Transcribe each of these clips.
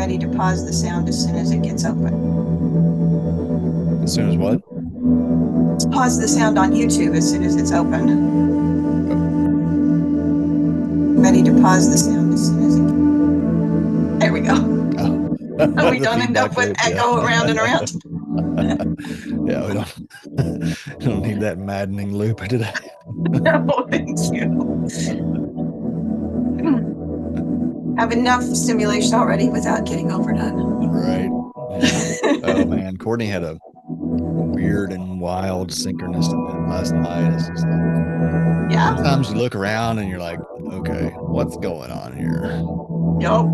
Ready to pause the sound as soon as it gets open. As soon as what? Pause the sound on YouTube as soon as it's open. Ready to pause the sound as soon as it. There we go. Oh. We The don't end up feedback with loop, echo around and around. Yeah, we don't need that maddening loop today. No, thank you. Have enough stimulation already without getting overdone. Right. Yeah. Oh man, Courtney had a weird and wild synchronous event last night. It's just like Yeah. sometimes you look around and you're like, okay, what's going on here? Yup.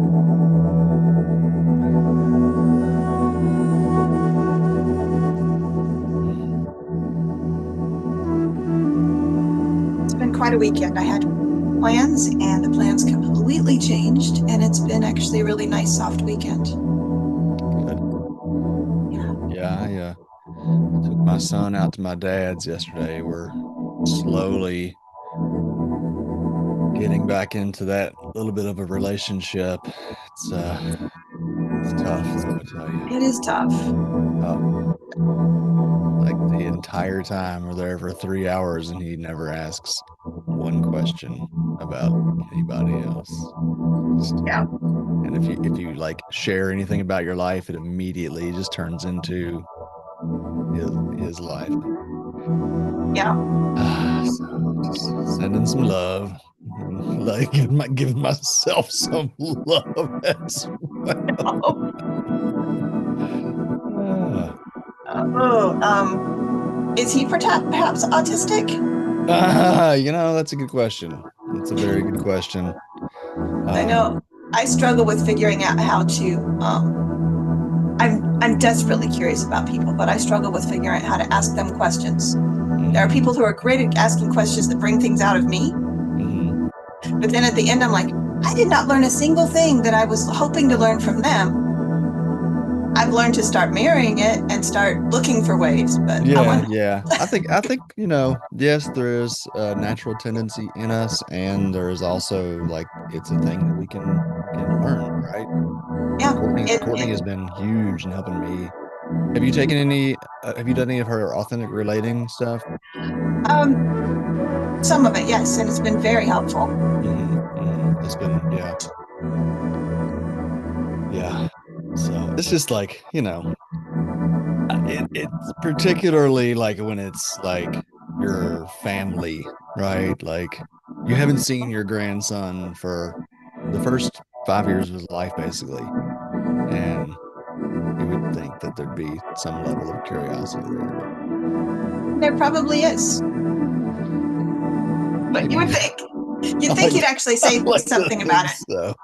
It's been quite a weekend. I had plans and the plans completely changed, and it's been actually a really nice soft weekend. Good. Yeah, I took my son out to my dad's yesterday. We're slowly getting back into that little bit of a relationship. It's tough, let me tell you. It is tough. Like the entire time we're there for 3 hours and he never asks one question about anybody else. Yeah. And if you like share anything about your life, it immediately just turns into his life. Yeah. So just sending some love, like giving myself some love as well. Is he perhaps autistic? That's a good question. That's a very good question. I know I struggle with figuring out how to. I'm desperately curious about people, but I struggle with figuring out how to ask them questions. There are people who are great at asking questions that bring things out of me, but then at the end, I'm like, I did not learn a single thing that I was hoping to learn from them. I've learned to start mirroring it and start looking for ways, but yeah. I think yes, there is a natural tendency in us, and there is also like it's a thing that we can learn, right? Yeah, Courtney has been huge in helping me. Have you taken any? Have you done any of her authentic relating stuff? Some of it, yes, and it's been very helpful. It's been yeah. So it's just like it's particularly like when it's like your family, right? Like you haven't seen your grandson for the first 5 years of his life, basically, and you would think that there'd be some level of curiosity there, but There probably is, but you would think. You'd think he'd actually say something about it. So.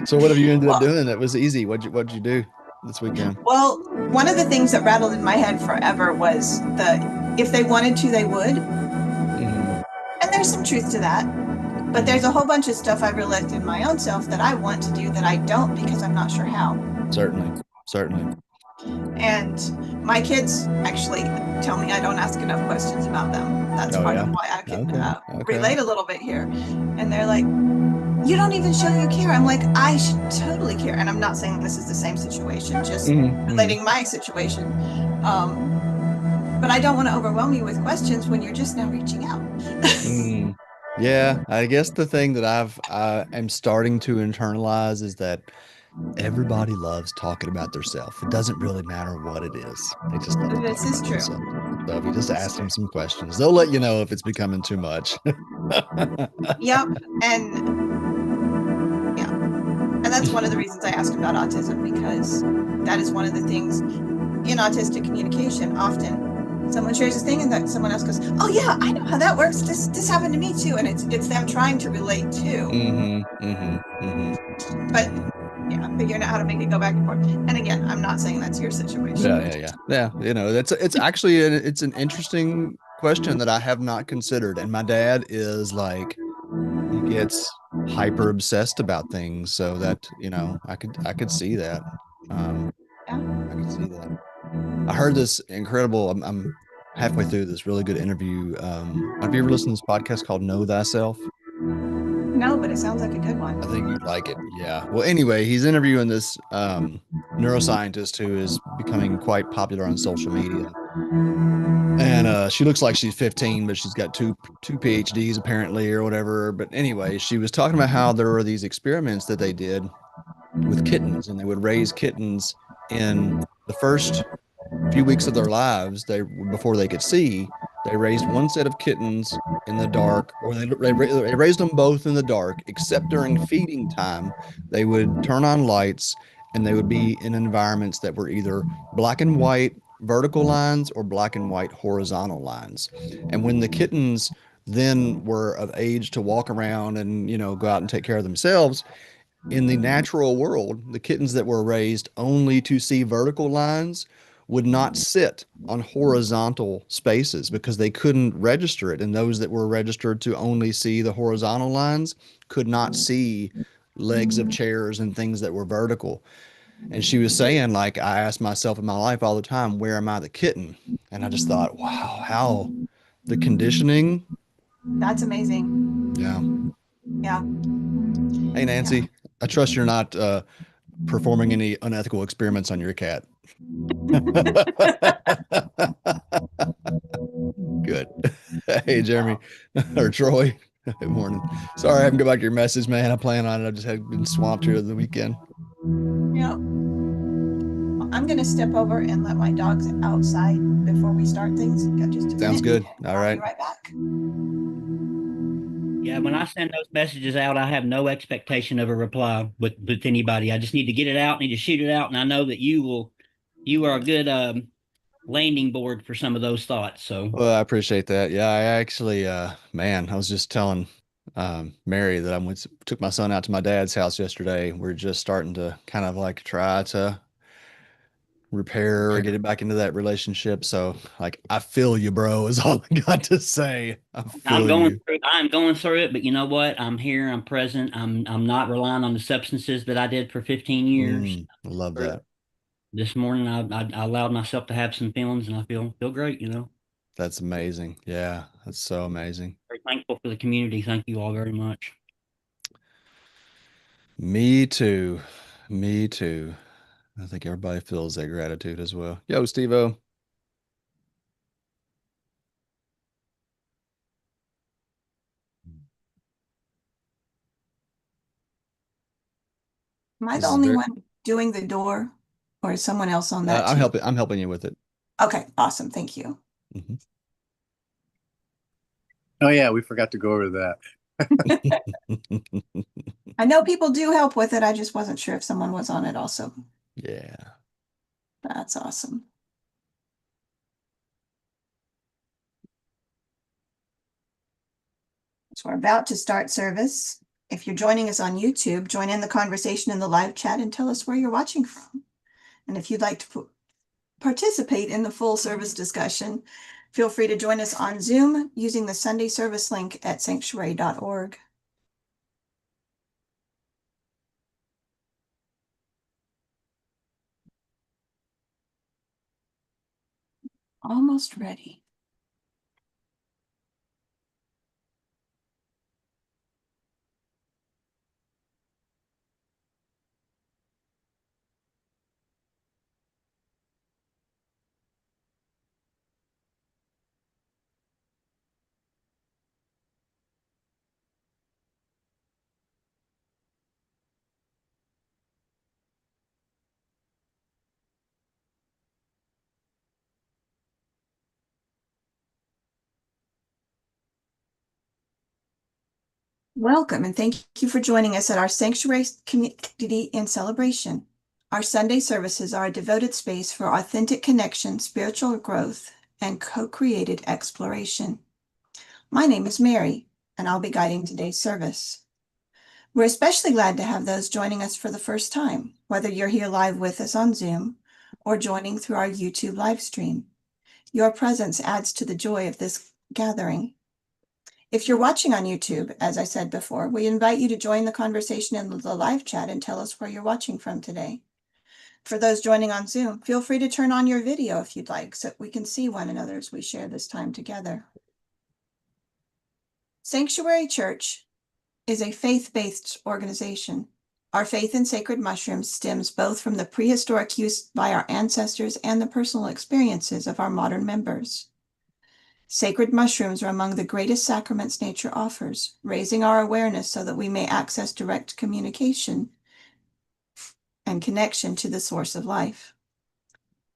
So what have you ended up doing? It was easy. What'd you do this weekend? Well, one of the things that rattled in my head forever was if they wanted to, they would. And there's some truth to that. But there's a whole bunch of stuff I realized in my own self that I want to do that I don't because I'm not sure how. Certainly. And my kids actually tell me I don't ask enough questions about them. That's part of why I can relate a little bit here. And they're like, you don't even show you care. I'm like, I should totally care. And I'm not saying this is the same situation, just relating my situation. But I don't want to overwhelm you with questions when you're just now reaching out. Yeah, I guess the thing that I am starting to internalize is that everybody loves talking about themselves. It doesn't really matter what it is. They just love this is true. So if you just ask them some questions, they'll let you know if it's becoming too much. Yep. And that's one of the reasons I asked about autism, because that is one of the things in autistic communication. Often someone shares a thing and that someone else goes, oh yeah, I know how that works. This happened to me too. And it's them trying to relate too. But figuring out how to make it go back and forth. And again, I'm not saying that's your situation. Yeah. It's actually it's an interesting question that I have not considered. And my dad is like, he gets hyper obsessed about things, so that I could see that. I could see that. I heard this incredible. I'm halfway through this really good interview. Have you ever listened to this podcast called Know Thyself? No, but it sounds like a good one. I think you'd like it. Yeah. Well, anyway, he's interviewing this neuroscientist who is becoming quite popular on social media. And she looks like she's 15, but she's got two PhDs apparently or whatever. But anyway, she was talking about how there were these experiments that they did with kittens, and they would raise kittens in the first few weeks of their lives. They before they could see, they raised one set of kittens in the dark, or they raised them both in the dark, except during feeding time. They would turn on lights, and they would be in environments that were either black and white vertical lines or black and white horizontal lines. And when the kittens then were of age to walk around and go out and take care of themselves, in the natural world, the kittens that were raised only to see vertical lines would not sit on horizontal spaces because they couldn't register it. And those that were registered to only see the horizontal lines could not see legs of chairs and things that were vertical. And she was saying, like, I ask myself in my life all the time, where am I the kitten? And I just thought, wow, how the conditioning. That's amazing. Yeah. Yeah. Hey, Yeah. Nancy, I trust you're not performing any unethical experiments on your cat. Good. Hey, Jeremy or Troy. Good morning. Sorry I haven't got back to your message, man. I plan on it. I just had been swamped here the weekend. Yeah. I'm going to step over and let my dogs outside before we start things. Got just a Sounds minute. good. All I'll right. be right back. Yeah, when I send those messages out, I have no expectation of a reply with anybody. I just need to get it out, need to shoot it out, and I know that you are a good landing board for some of those thoughts. So, Well, I appreciate that. Yeah, I actually, man, I was just telling Mary that took my son out to my dad's house yesterday. We're just starting to kind of like try to repair or get it back into that relationship. So, like, I feel you, bro, is all I got to say. I feel you. I'm going through it, but you know what? I'm here, I'm present. I'm not relying on the substances that I did for 15 years. I love that. This morning I allowed myself to have some feelings and I feel great, you know. That's amazing. Yeah, that's so amazing. Very thankful for the community. Thank you all very much. Me too. Me too. I think everybody feels that gratitude as well. Yo, Steve-O. Am I the This is only very one doing the door, or is someone else on that I'm too? helping you with it. Okay, awesome. Thank you. Mhm. Oh yeah, we forgot to go over that. I know people do help with it. I just wasn't sure if someone was on it also. Yeah. That's awesome. So we're about to start service. If you're joining us on YouTube, join in the conversation in the live chat and tell us where you're watching from. And if you'd like to participate in the full service discussion, feel free to join us on Zoom using the Sunday service link at sanctuary.org. Almost ready. Welcome and thank you for joining us at our Sanctuary Community in Celebration. Our Sunday services are a devoted space for authentic connection, spiritual growth, and co-created exploration. My name is Mary, and I'll be guiding today's service. We're especially glad to have those joining us for the first time, whether you're here live with us on Zoom or joining through our YouTube live stream. Your presence adds to the joy of this gathering. If you're watching on YouTube, as I said before, we invite you to join the conversation in the live chat and tell us where you're watching from today. For those joining on Zoom, feel free to turn on your video if you'd like, so we can see one another as we share this time together. Sanctuary Church is a faith-based organization. Our faith in sacred mushrooms stems both from the prehistoric use by our ancestors and the personal experiences of our modern members. Sacred mushrooms are among the greatest sacraments nature offers, raising our awareness so that we may access direct communication and connection to the source of life.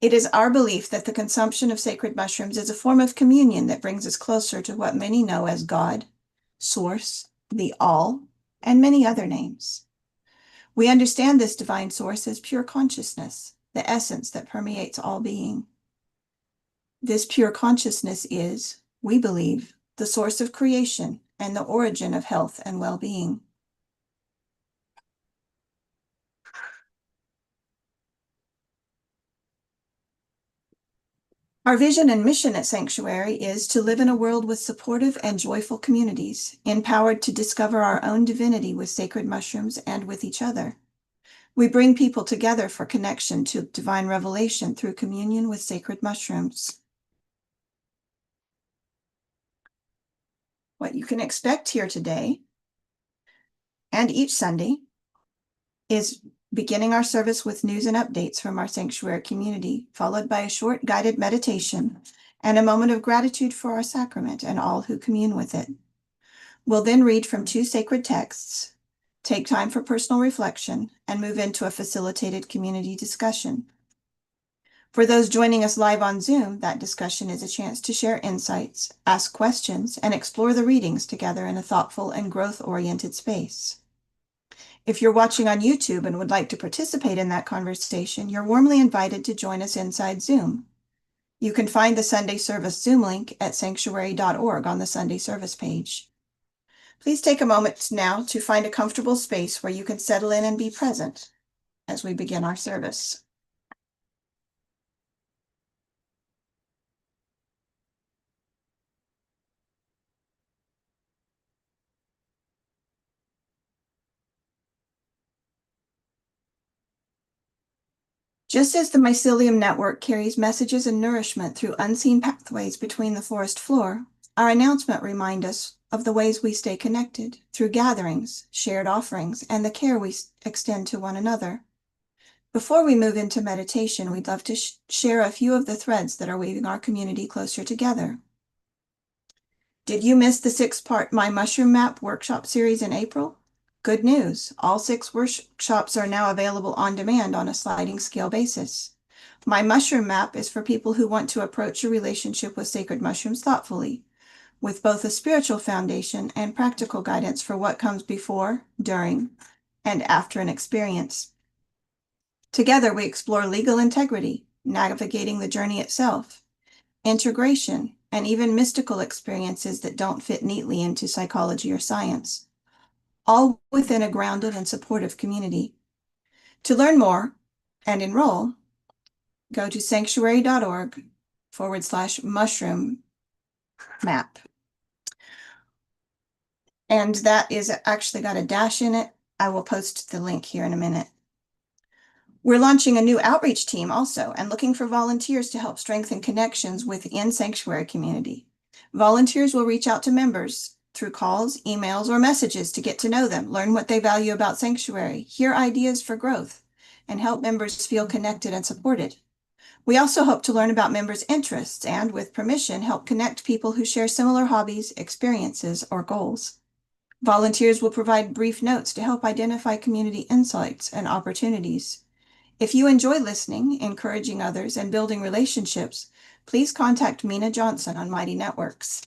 It is our belief that the consumption of sacred mushrooms is a form of communion that brings us closer to what many know as God, Source, the All, and many other names. We understand this divine source as pure consciousness, the essence that permeates all being. This pure consciousness is, we believe, the source of creation and the origin of health and well-being. Our vision and mission at Psanctuary is to live in a world with supportive and joyful communities, empowered to discover our own divinity with sacred mushrooms and with each other. We bring people together for connection to divine revelation through communion with sacred mushrooms. What you can expect here today and each Sunday is beginning our service with news and updates from our Psanctuary community, followed by a short guided meditation and a moment of gratitude for our sacrament and all who commune with it. We'll then read from 2 sacred texts, take time for personal reflection, and move into a facilitated community discussion. For those joining us live on Zoom, that discussion is a chance to share insights, ask questions, and explore the readings together in a thoughtful and growth-oriented space. If you're watching on YouTube and would like to participate in that conversation, you're warmly invited to join us inside Zoom. You can find the Sunday service Zoom link at psanctuary.org on the Sunday service page. Please take a moment now to find a comfortable space where you can settle in and be present as we begin our service. Just as the mycelium network carries messages and nourishment through unseen pathways between the forest floor, our announcement reminds us of the ways we stay connected through gatherings, shared offerings, and the care we extend to one another. Before we move into meditation, we'd love to share a few of the threads that are weaving our community closer together. Did you miss the 6-part My Mushroom Map workshop series in April? Good news, all 6 workshops are now available on demand on a sliding scale basis. My Mushroom Map is for people who want to approach a relationship with sacred mushrooms thoughtfully, with both a spiritual foundation and practical guidance for what comes before, during, and after an experience. Together, we explore legal integrity, navigating the journey itself, integration, and even mystical experiences that don't fit neatly into psychology or science, all within a grounded and supportive community. To learn more and enroll, go to psanctuary.org/mushroom map. And that is actually got a dash in it. I will post the link here in a minute. We're launching a new outreach team also and looking for volunteers to help strengthen connections within Psanctuary community. Volunteers will reach out to members through calls, emails, or messages to get to know them, learn what they value about Psanctuary, hear ideas for growth, and help members feel connected and supported. We also hope to learn about members' interests and, with permission, help connect people who share similar hobbies, experiences, or goals. Volunteers will provide brief notes to help identify community insights and opportunities. If you enjoy listening, encouraging others, and building relationships, please contact Mina Johnson on Mighty Networks.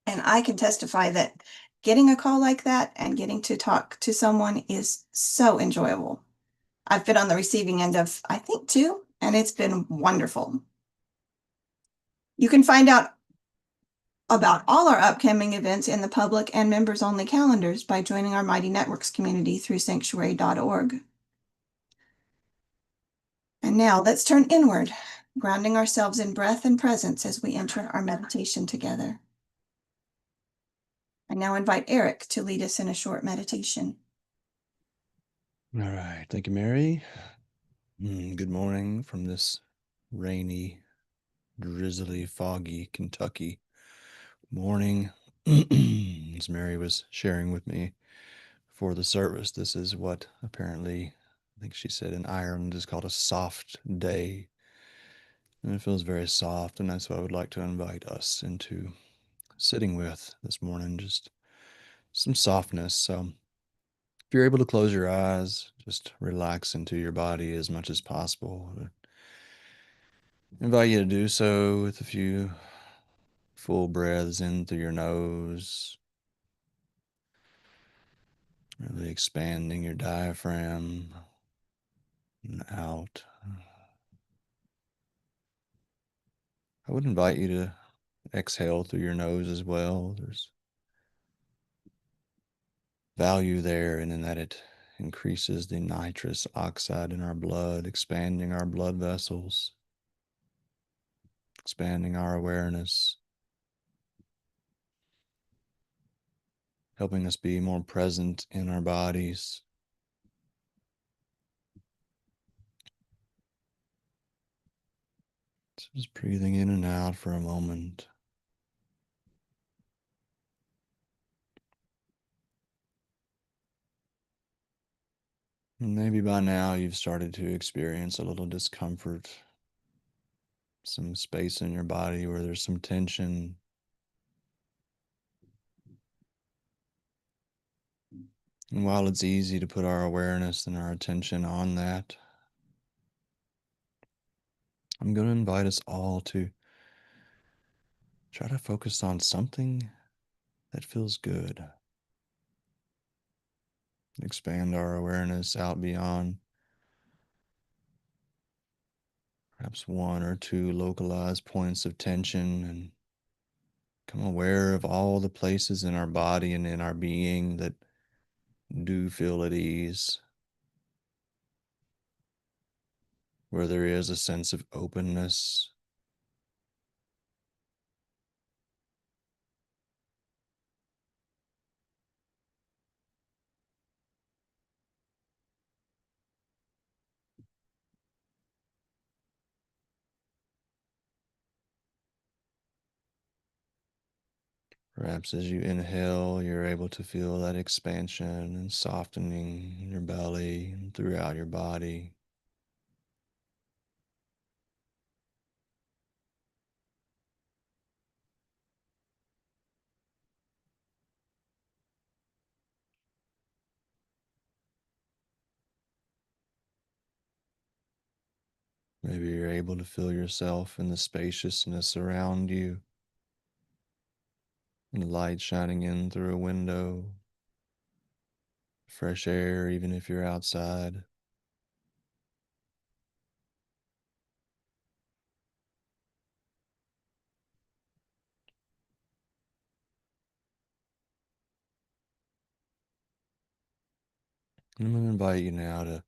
And I can testify that getting a call like that and getting to talk to someone is so enjoyable. I've been on the receiving end of, I think, 2, and it's been wonderful. You can find out about all our upcoming events in the public and members-only calendars by joining our Mighty Networks community through psanctuary.org. And now let's turn inward, grounding ourselves in breath and presence as we enter our meditation together. I now invite Eric to lead us in a short meditation. All right. Thank you, Mary. Good morning from this rainy, drizzly, foggy Kentucky morning. emotions. Mary was sharing with me for the service. This is what apparently, I think she said in Ireland, is called a soft day. And it feels very soft, and that's what I would like to invite us into sitting with this morning, just some softness. So if you're able to close your eyes, just relax into your body as much as possible. I invite you to do so with a few full breaths in through your nose, really expanding your diaphragm and out. I would invite you to exhale through your nose as well. There's value there, and in that it increases the nitrous oxide in our blood, expanding our blood vessels, expanding our awareness, helping us be more present in our bodies. So just breathing in and out for a moment. And maybe by now you've started to experience a little discomfort, some space in your body where there's some tension. And while it's easy to put our awareness and our attention on that, I'm going to invite us all to try to focus on something that feels good. Expand our awareness out beyond perhaps one or two localized points of tension, and become aware of all the places in our body and in our being that do feel at ease, where there is a sense of openness. Perhaps as you inhale, you're able to feel that expansion and softening in your belly and throughout your body. Maybe you're able to feel yourself in the spaciousness around you, and the light shining in through a window, fresh air, even if you're outside. And I'm going to invite you now to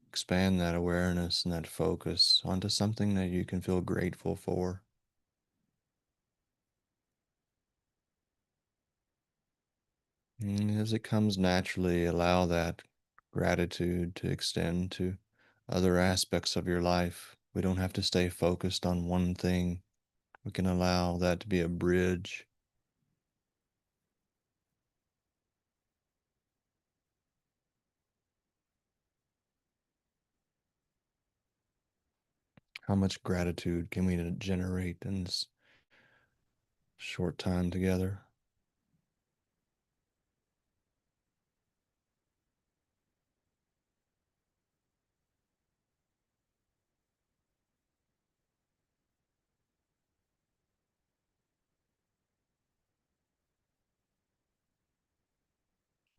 expand that awareness and that focus onto something that you can feel grateful for. And as it comes naturally, allow that gratitude to extend to other aspects of your life. We don't have to stay focused on one thing. We can allow that to be a bridge. How much gratitude can we generate in this short time together?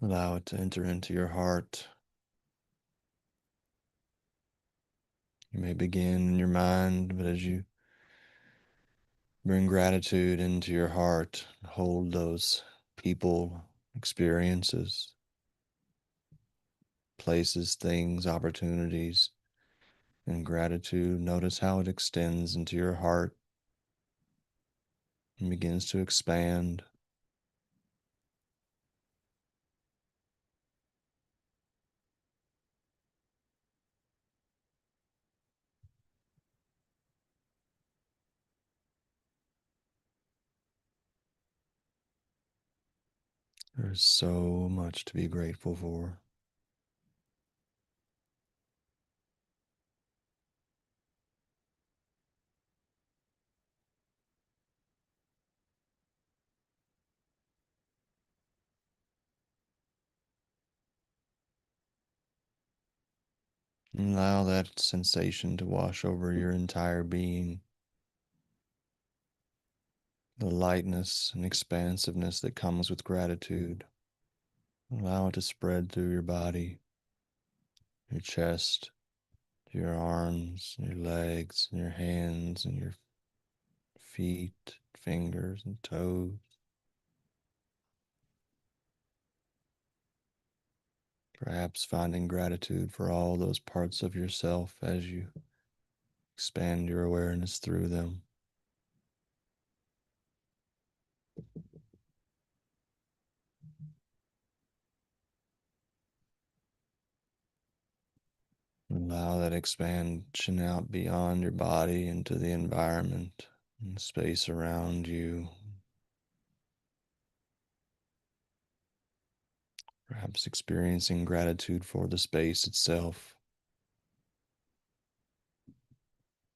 Allow it to enter into your heart. You may begin in your mind, but as you bring gratitude into your heart, hold those people, experiences, places, things, opportunities, and gratitude. Notice how it extends into your heart and begins to expand. There's so much to be grateful for. Allow that sensation to wash over your entire being. The lightness and expansiveness that comes with gratitude. Allow it to spread through your body, your chest, your arms, your legs, and your hands, and your feet, fingers, and toes. Perhaps finding gratitude for all those parts of yourself as you expand your awareness through them. Allow that expansion out beyond your body into the environment and space around you. Perhaps experiencing gratitude for the space itself,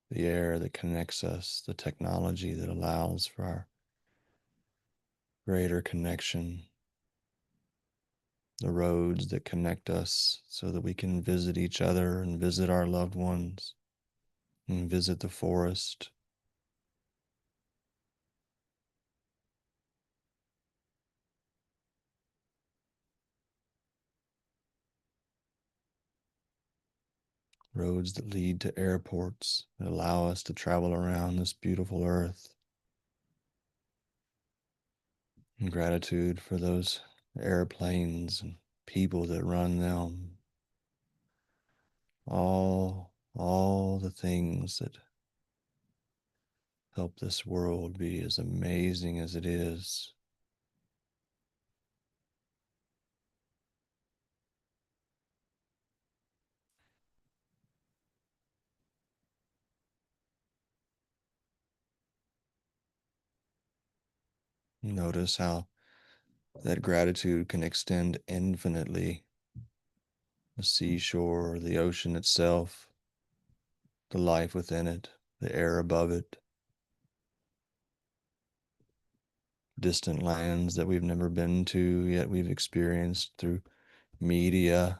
the air that connects us, the technology that allows for our greater connection, the roads that connect us so that we can visit each other and visit our loved ones and visit the forest. Roads that lead to airports that allow us to travel around this beautiful earth. And gratitude for those airplanes and people that run them. All the things that help this world be as amazing as it is. Notice how that gratitude can extend infinitely. The seashore, the ocean itself, the life within it, the air above it, distant lands that we've never been to, yet we've experienced through media,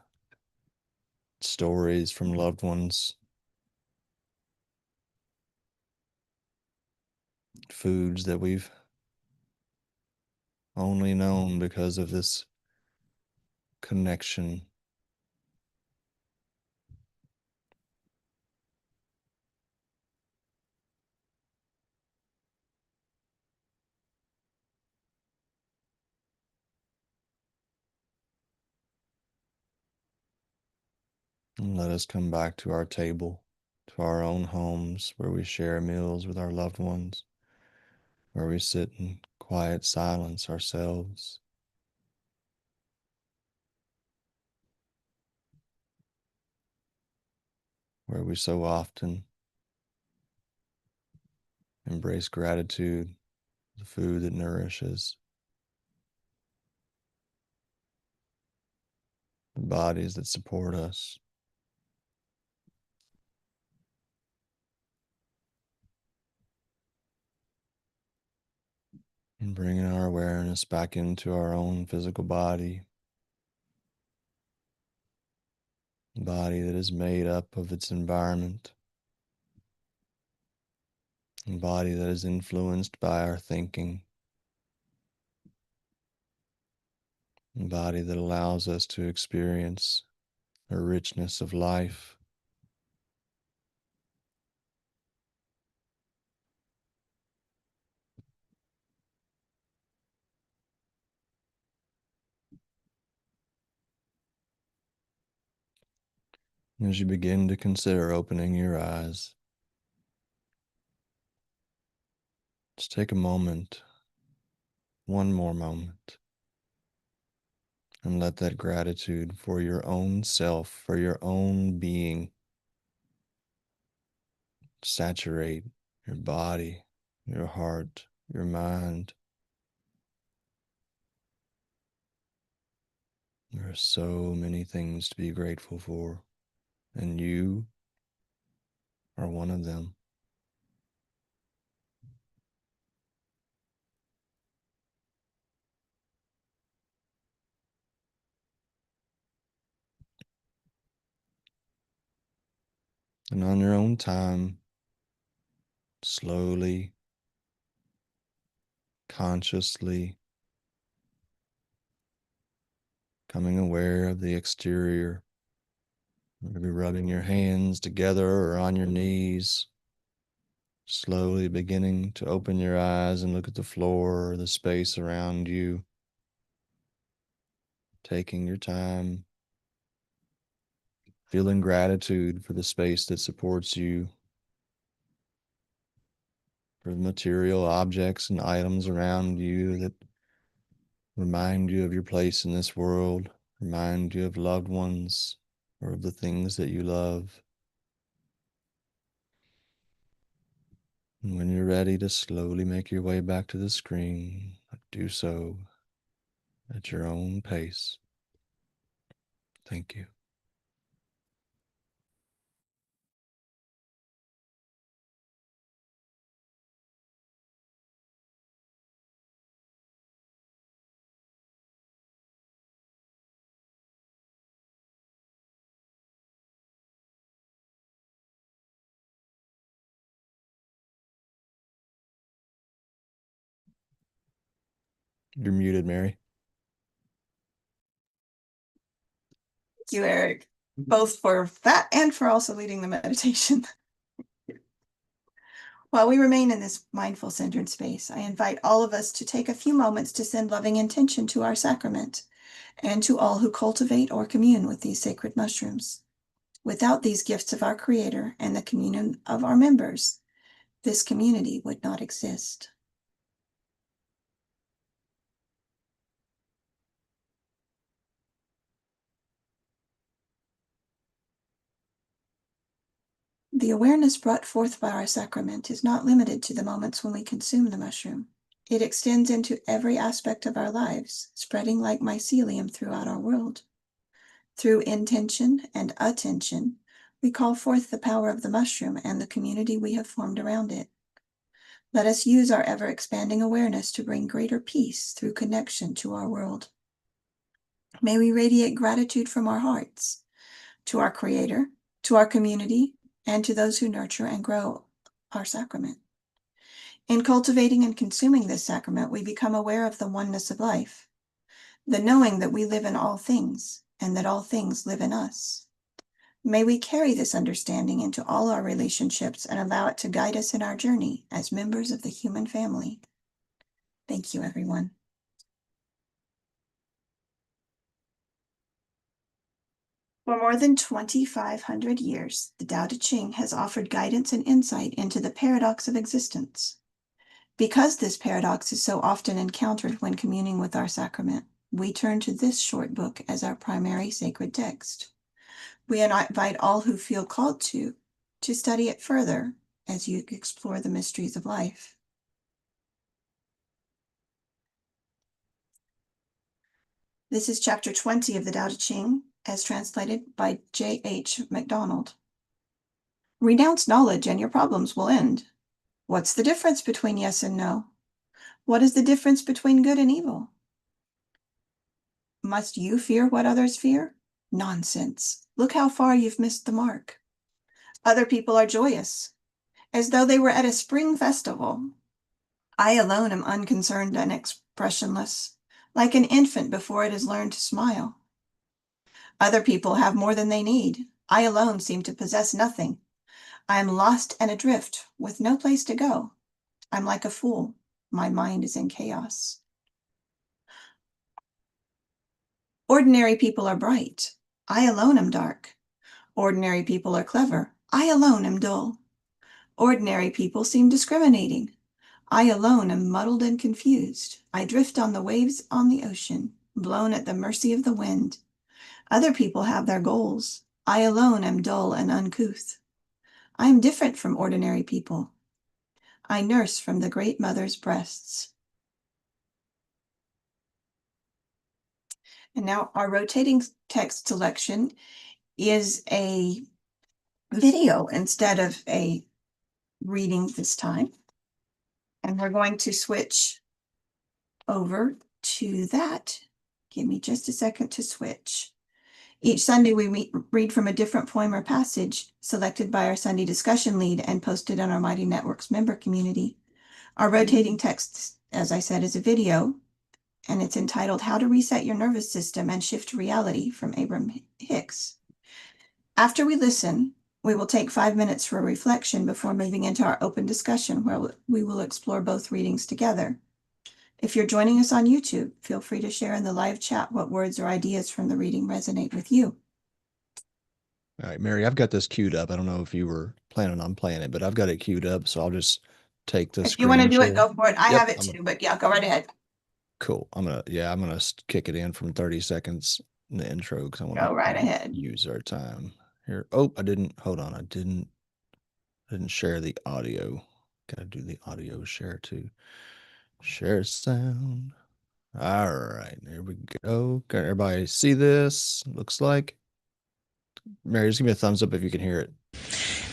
stories from loved ones, foods that we've only known because of this connection. And let us come back to our table, to our own homes where we share meals with our loved ones, where we sit in quiet silence ourselves. Where we so often embrace gratitude, the food that nourishes, the bodies that support us. And bringing our awareness back into our own physical body, a body that is made up of its environment, a body that is influenced by our thinking, a body that allows us to experience the richness of life. As you begin to consider opening your eyes, just take a moment, one more moment, and let that gratitude for your own self, for your own being, saturate your body, your heart, your mind. There are so many things to be grateful for, and you are one of them. And on your own time, slowly, consciously, becoming aware of the exterior, maybe rubbing your hands together or on your knees, slowly beginning to open your eyes and look at the floor or the space around you, taking your time, feeling gratitude for the space that supports you, for the material objects and items around you that remind you of your place in this world, remind you of loved ones or of the things that you love. And when you're ready to slowly make your way back to the screen, do so at your own pace. Thank you. You're muted, Mary. Thank you, Eric, both for that and for also leading the meditation. While we remain in this mindful centered space, I invite all of us to take a few moments to send loving intention to our sacrament and to all who cultivate or commune with these sacred mushrooms. Without these gifts of our Creator and the communion of our members, this community would not exist. The awareness brought forth by our sacrament is not limited to the moments when we consume the mushroom. It extends into every aspect of our lives, spreading like mycelium throughout our world. Through intention and attention, we call forth the power of the mushroom and the community we have formed around it. Let us use our ever-expanding awareness to bring greater peace through connection to our world. May we radiate gratitude from our hearts to our Creator, to our community, and to those who nurture and grow our sacrament. In cultivating and consuming this sacrament, we become aware of the oneness of life, the knowing that we live in all things and that all things live in us. May we carry this understanding into all our relationships and allow it to guide us in our journey as members of the human family. Thank you, everyone. For more than 2,500 years, the Tao Te Ching has offered guidance and insight into the paradox of existence. Because this paradox is so often encountered when communing with our sacrament, we turn to this short book as our primary sacred text. We invite all who feel called to study it further as you explore the mysteries of life. This is chapter 20 of the Tao Te Ching, as translated by J.H. MacDonald. Renounce knowledge and your problems will end. What's the difference between yes and no? What is the difference between good and evil? Must you fear what others fear? Nonsense. Look how far you've missed the mark. Other people are joyous, as though they were at a spring festival. I alone am unconcerned and expressionless, like an infant before it has learned to smile. Other people have more than they need. I alone seem to possess nothing. I am lost and adrift, with no place to go. I'm like a fool. My mind is in chaos. Ordinary people are bright. I alone am dark. Ordinary people are clever. I alone am dull. Ordinary people seem discriminating. I alone am muddled and confused. I drift on the waves on the ocean, blown at the mercy of the wind. Other people have their goals. I alone am dull and uncouth. I am different from ordinary people. I nurse from the Great Mother's breasts. And now our rotating text selection is a video instead of a reading this time. And we're going to switch over to that. Give me just a second to switch. Each Sunday, we read from a different poem or passage selected by our Sunday discussion lead and posted on our Mighty Networks member community. Our rotating text, as I said, is a video, and it's entitled How to Reset Your Nervous System and Shift Reality from Abram Hicks. After we listen, we will take 5 minutes for reflection before moving into our open discussion where we will explore both readings together. If you're joining us on YouTube, feel free to share in the live chat what words or ideas from the reading resonate with you. All right, Mary, I've got this queued up. I don't know if you were planning on playing it, but I've got it queued up, so I'll just take this. If you want to do it, go for it. I have it too, but yeah, go right ahead. Cool. I'm gonna kick it in from 30 seconds in the intro because I want to go right ahead. Use our time here. Oh, I didn't. Hold on. I didn't share the audio. Gotta do the audio share too. Share sound. All right, there we go. Can everybody see this? Looks like. Mary, just give me a thumbs up if you can hear it.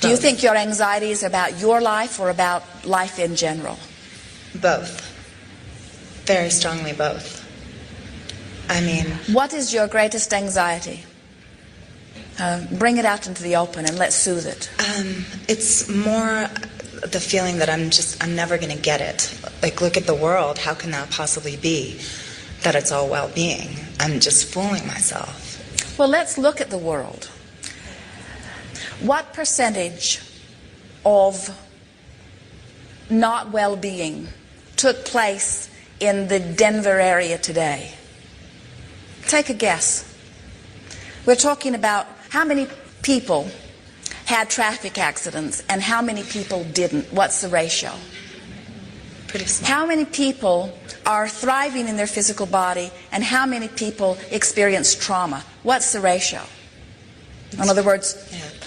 Do you think your anxiety is about your life or about life in general? Both. Very strongly both. I mean... What is your greatest anxiety? Bring it out into the open and let's soothe it. It's more the feeling that I'm never going to get it. Like, look at the world. How can that possibly be that it's all well-being? I'm just fooling myself. Well, let's look at the world. What percentage of not well-being took place in the Denver area today? Take a guess. We're talking about how many people had traffic accidents and how many people didn't. What's the ratio? Pretty small. How many people are thriving in their physical body and how many people experience trauma? What's the ratio? In other words,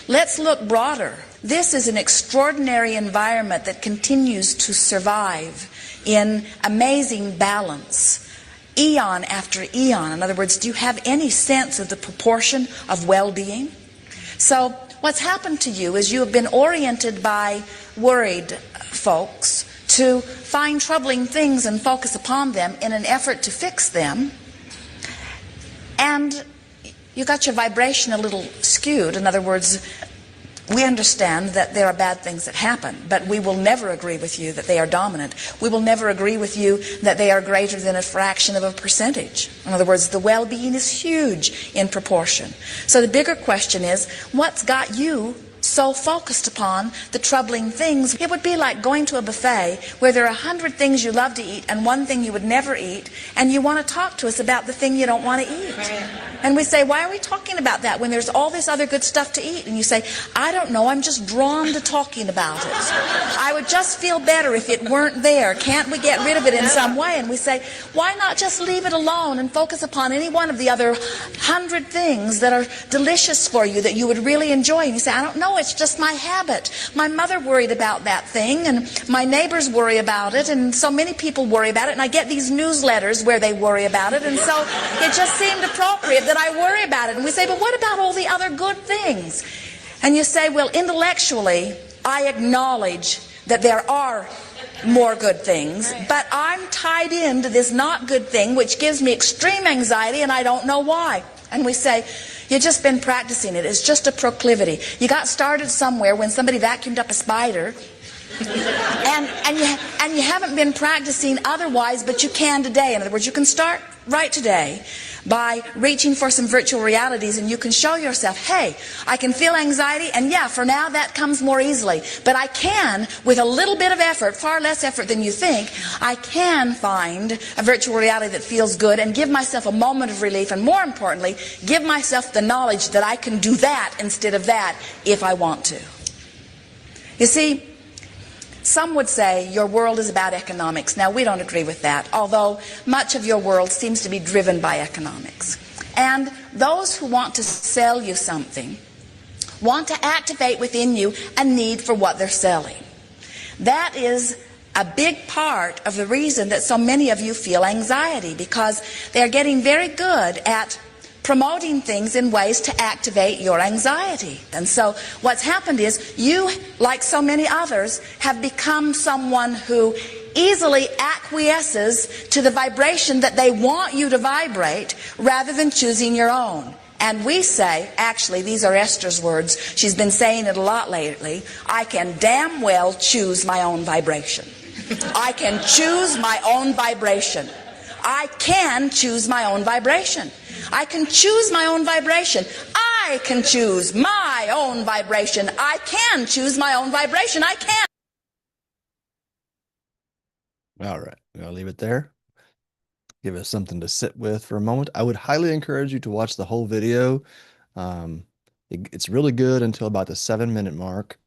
let's look broader. This is an extraordinary environment that continues to survive in amazing balance, eon after eon. In other words, do you have any sense of the proportion of well-being? So what's happened to you is you have been oriented by worried folks to find troubling things and focus upon them in an effort to fix them. And you got your vibration a little skewed. In other words, we understand that there are bad things that happen, but we will never agree with you that they are dominant. We will never agree with you that they are greater than a fraction of a percentage. In other words, the well-being is huge in proportion. So the bigger question is, what's got you so focused upon the troubling things? It would be like going to a buffet where there are 100 things you love to eat and one thing you would never eat, and you want to talk to us about the thing you don't want to eat. Right. And we say, why are we talking about that when there's all this other good stuff to eat? And you say, I don't know, I'm just drawn to talking about it. I would just feel better if it weren't there. Can't we get rid of it in some way? And we say, why not just leave it alone and focus upon any one of the other 100 things that are delicious for you that you would really enjoy? And you say, I don't know, it's just my habit. My mother worried about that thing, and my neighbors worry about it, and so many people worry about it, and I get these newsletters where they worry about it, and so it just seemed appropriate that I worry about it. And we say, but what about all the other good things? And you say, well, intellectually, I acknowledge that there are more good things, but I'm tied into this not good thing, which gives me extreme anxiety, and I don't know why. And we say, you've just been practicing it. It's just a proclivity. You got started somewhere when somebody vacuumed up a spider, and you haven't been practicing otherwise, but you can today. In other words, you can start right today by reaching for some virtual realities, and you can show yourself, hey, I can feel anxiety, and yeah, for now that comes more easily, but I can, with a little bit of effort, far less effort than you think, I can find a virtual reality that feels good and give myself a moment of relief, and more importantly, give myself the knowledge that I can do that instead of that if I want to. You see, some would say your world is about economics. Now, we don't agree with that, although much of your world seems to be driven by economics. And those who want to sell you something want to activate within you a need for what they're selling. That is a big part of the reason that so many of you feel anxiety, because they're getting very good at promoting things in ways to activate your anxiety. And so what's happened is you, like so many others, have become someone who easily acquiesces to the vibration that they want you to vibrate rather than choosing your own. And we say, actually, these are Esther's words, she's been saying it a lot lately, I can damn well choose my own vibration. I can choose my own vibration. I can choose my own vibration. I can choose my own vibration. I can choose my own vibration. I can choose my own vibration. I can. All right. I'll leave it there. Give us something to sit with for a moment. I would highly encourage you to watch the whole video. It's really good until about the 7-minute mark.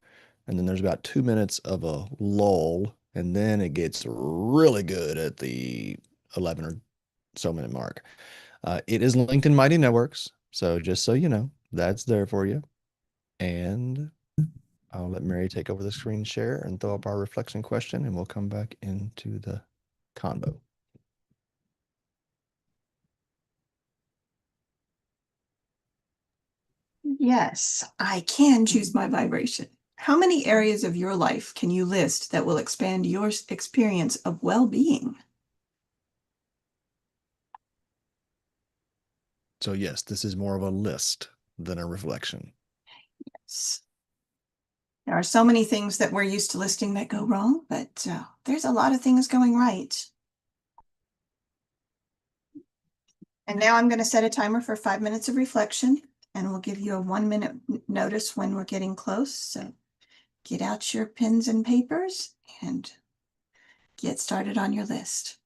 And then there's about 2 minutes of a lull. And then it gets really good at the 11 or so minute mark. It is linked in Mighty Networks. So just so you know, that's there for you. And I'll let Mary take over the screen share and throw up our reflection question, and we'll come back into the convo. Yes, I can choose my vibration. How many areas of your life can you list that will expand your experience of well-being? So yes, this is more of a list than a reflection. Yes. There are so many things that we're used to listing that go wrong, but there's a lot of things going right. And now I'm going to set a timer for 5 minutes of reflection, and we'll give you a 1-minute notice when we're getting close. So get out your pens and papers and get started on your list.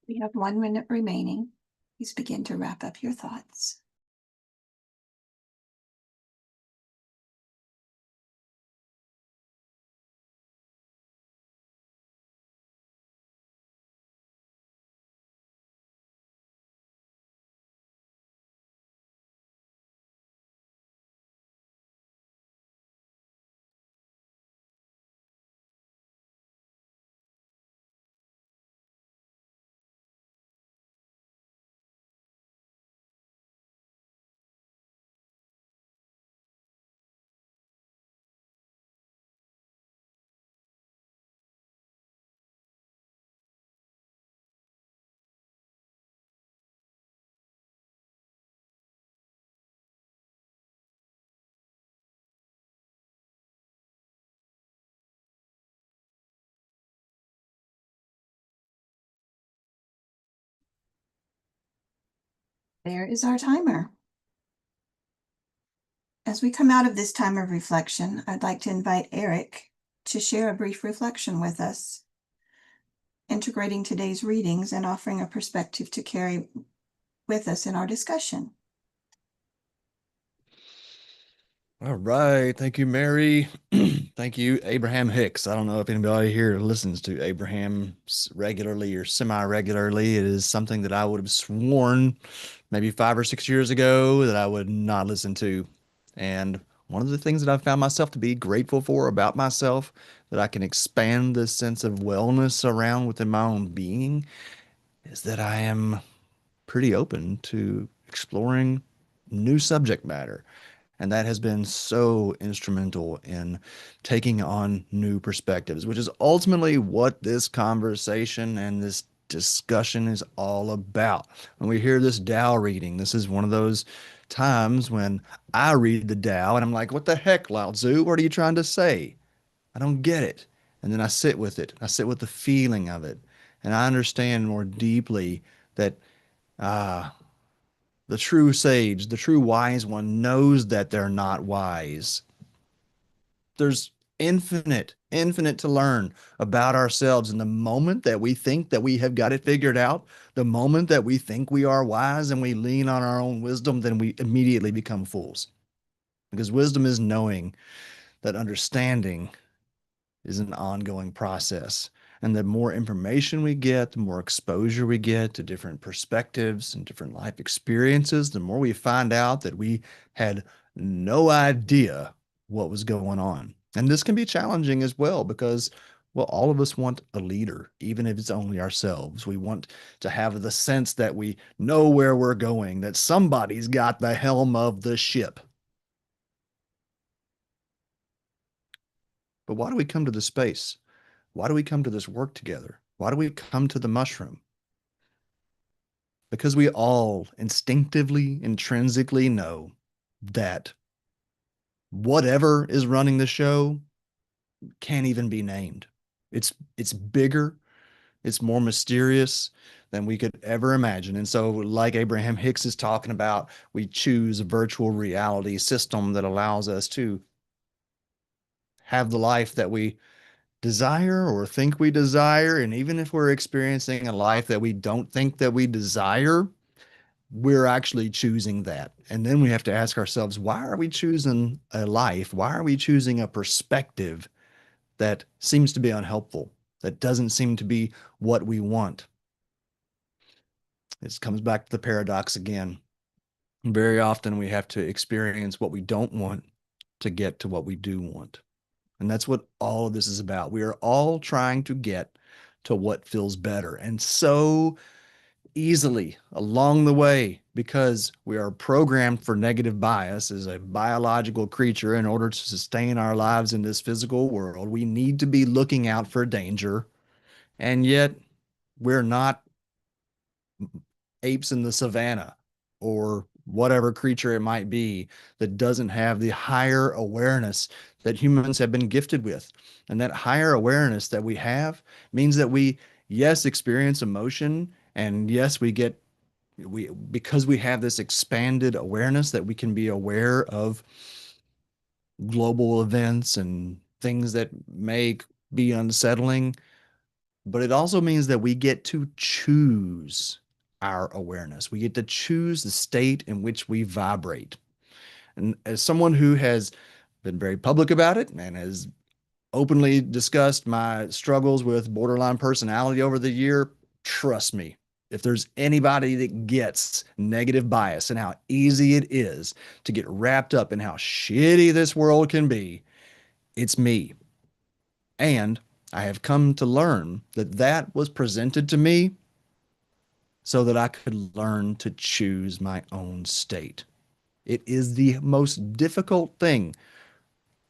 We have 1 minute remaining. Please begin to wrap up your thoughts. There is our timer. As we come out of this time of reflection, I'd like to invite Eric to share a brief reflection with us, integrating today's readings and offering a perspective to carry with us in our discussion. All right. Thank you, Mary. Thank you, Abraham Hicks. I don't know if anybody here listens to Abraham regularly or semi-regularly. It is something that I would have sworn maybe 5 or 6 years ago that I would not listen to. And one of the things that I've found myself to be grateful for about myself, that I can expand this sense of wellness around within my own being, is that I am pretty open to exploring new subject matter. And that has been so instrumental in taking on new perspectives, which is ultimately what this conversation and this discussion is all about. When we hear this Tao reading, this is one of those times when I read the Tao and I'm like, what the heck, Lao Tzu? What are you trying to say? I don't get it. And then I sit with it. I sit with the feeling of it. And I understand more deeply that the true sage, the true wise one knows that they're not wise. There's infinite to learn about ourselves. And the moment that we think that we have got it figured out, the moment that we think we are wise and we lean on our own wisdom, then we immediately become fools. Because wisdom is knowing that understanding is an ongoing process. And the more information we get, the more exposure we get to different perspectives and different life experiences, the more we find out that we had no idea what was going on. And this can be challenging as well because, well, all of us want a leader, even if it's only ourselves. We want to have the sense that we know where we're going, that somebody's got the helm of the ship. But why do we come to the space? Why do we come to this work together? Why do we come to the mushroom? Because we all instinctively, intrinsically know that whatever is running the show can't even be named. It's bigger, it's more mysterious than we could ever imagine. And so, like Abraham Hicks is talking about, we choose a virtual reality system that allows us to have the life that we desire or think we desire. And even if we're experiencing a life that we don't think that we desire, we're actually choosing that. And then we have to ask ourselves, why are we choosing a life? Why are we choosing a perspective that seems to be unhelpful, that doesn't seem to be what we want? This comes back to the paradox again. Very often we have to experience what we don't want to get to what we do want. And that's what all of this is about. We are all trying to get to what feels better. And so easily along the way, because we are programmed for negative bias as a biological creature in order to sustain our lives in this physical world, we need to be looking out for danger. And yet we're not apes in the savannah or whatever creature it might be that doesn't have the higher awareness that humans have been gifted with. And that higher awareness that we have means that we, yes, experience emotion, and yes, because we have this expanded awareness that we can be aware of global events and things that may be unsettling. but it also means that we get to choose our awareness. We get to choose the state in which we vibrate. And as someone who has been very public about it and has openly discussed my struggles with borderline personality over the year, trust me, if there's anybody that gets negative bias and how easy it is to get wrapped up in how shitty this world can be, it's me. And I have come to learn that that was presented to me so that I could learn to choose my own state. It is the most difficult thing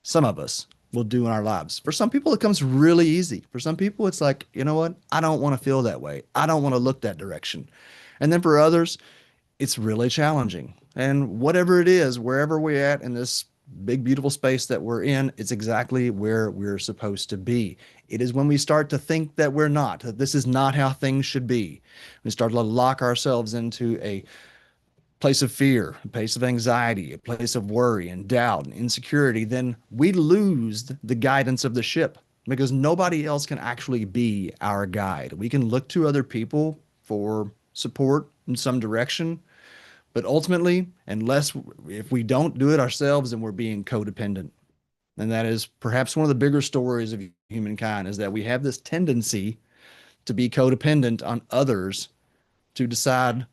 some of us will do in our lives. For some people, it comes really easy. For some people, it's like, you know what? I don't want to feel that way. I don't want to look that direction. And then for others, it's really challenging. And whatever it is, wherever we're at in this big, beautiful space that we're in, it's exactly where we're supposed to be. It is when we start to think that we're not, that this is not how things should be. We start to lock ourselves into a place of fear, a place of anxiety, a place of worry and doubt and insecurity, then we lose the guidance of the ship because nobody else can actually be our guide. We can look to other people for support in some direction, but ultimately, if we don't do it ourselves, then we're being codependent. And that is perhaps one of the bigger stories of humankind, is that we have this tendency to be codependent on others to decide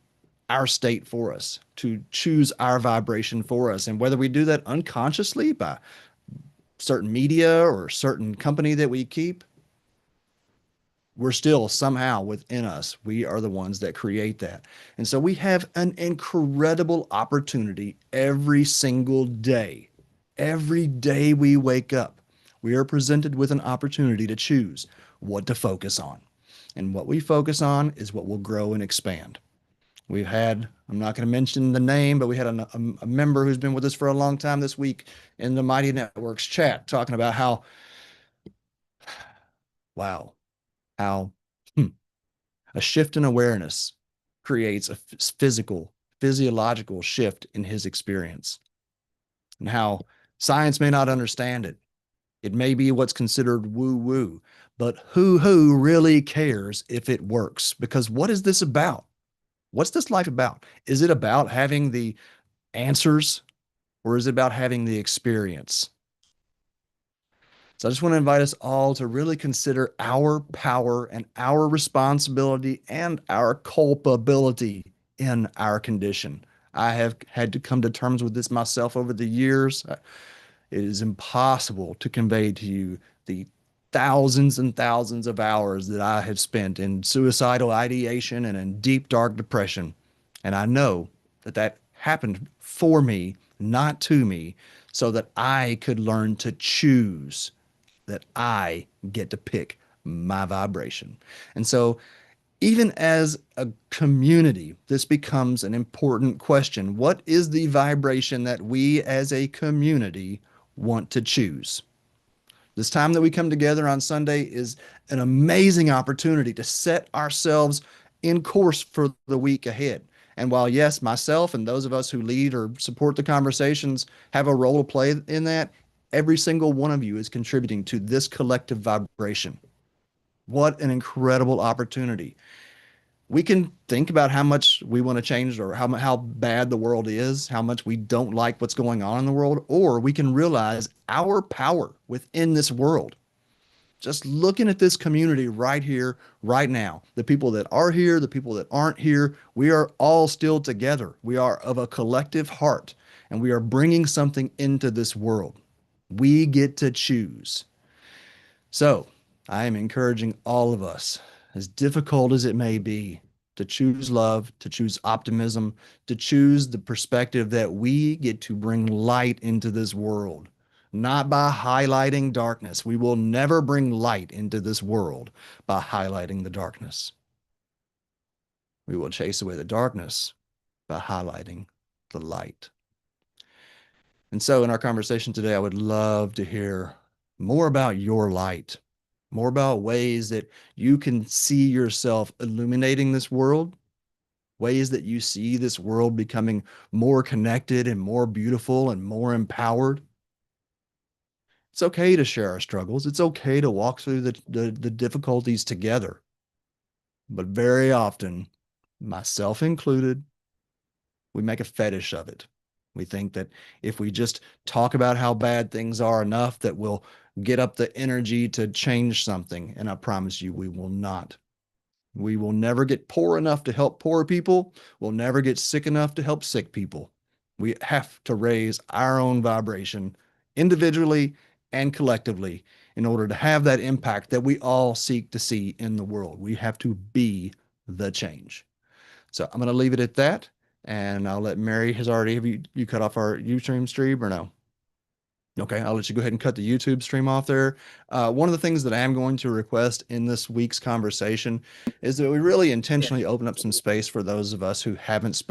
our state for us, to choose our vibration for us. And whether we do that unconsciously by certain media or certain company that we keep, we're still somehow within us. We are the ones that create that. And so we have an incredible opportunity every single day. Every day we wake up, we are presented with an opportunity to choose what to focus on. And what we focus on is what will grow and expand. We've had, I'm not going to mention the name, but we had a member who's been with us for a long time this week in the Mighty Networks chat talking about how, wow, how a shift in awareness creates a physiological shift in his experience, and how science may not understand it. It may be what's considered woo-woo, but who really cares if it works? Because what is this about? What's this life about? Is it about having the answers, or is it about having the experience? So I just want to invite us all to really consider our power and our responsibility and our culpability in our condition. I have had to come to terms with this myself over the years. It is impossible to convey to you the thousands and thousands of hours that I have spent in suicidal ideation and in deep, dark depression. And I know that that happened for me, not to me, so that I could learn to choose, that I get to pick my vibration. And so, even as a community, this becomes an important question. What is the vibration that we as a community want to choose? This time that we come together on Sunday is an amazing opportunity to set ourselves in course for the week ahead. And while, yes, myself and those of us who lead or support the conversations have a role to play in that, every single one of you is contributing to this collective vibration. What an incredible opportunity. We can think about how much we want to change, or how bad the world is, how much we don't like what's going on in the world, or we can realize our power within this world. Just looking at this community right here, right now, the people that are here, the people that aren't here, we are all still together. We are of a collective heart, and we are bringing something into this world. We get to choose. So I am encouraging all of us, as difficult as it may be, to choose love, to choose optimism, to choose the perspective that we get to bring light into this world, not by highlighting darkness. We will never bring light into this world by highlighting the darkness. We will chase away the darkness by highlighting the light. And so in our conversation today, I would love to hear more about your light, more about ways that you can see yourself illuminating this world, ways that you see this world becoming more connected and more beautiful and more empowered. It's okay to share our struggles. It's okay to walk through the difficulties together. But very often, myself included, we make a fetish of it. We think that if we just talk about how bad things are enough, that we'll get up the energy to change something. And I promise you, we will not. We will never get poor enough to help poor people. We'll never get sick enough to help sick people. We have to raise our own vibration individually and collectively in order to have that impact that we all seek to see in the world. We have to be the change. So I'm going to leave it at that. And I'll let Mary have you cut off our YouTube stream or no? Okay, I'll let you go ahead and cut the YouTube stream off there. One of the things that I am going to request in this week's conversation is that we really intentionally open up some space for those of us who haven't spoken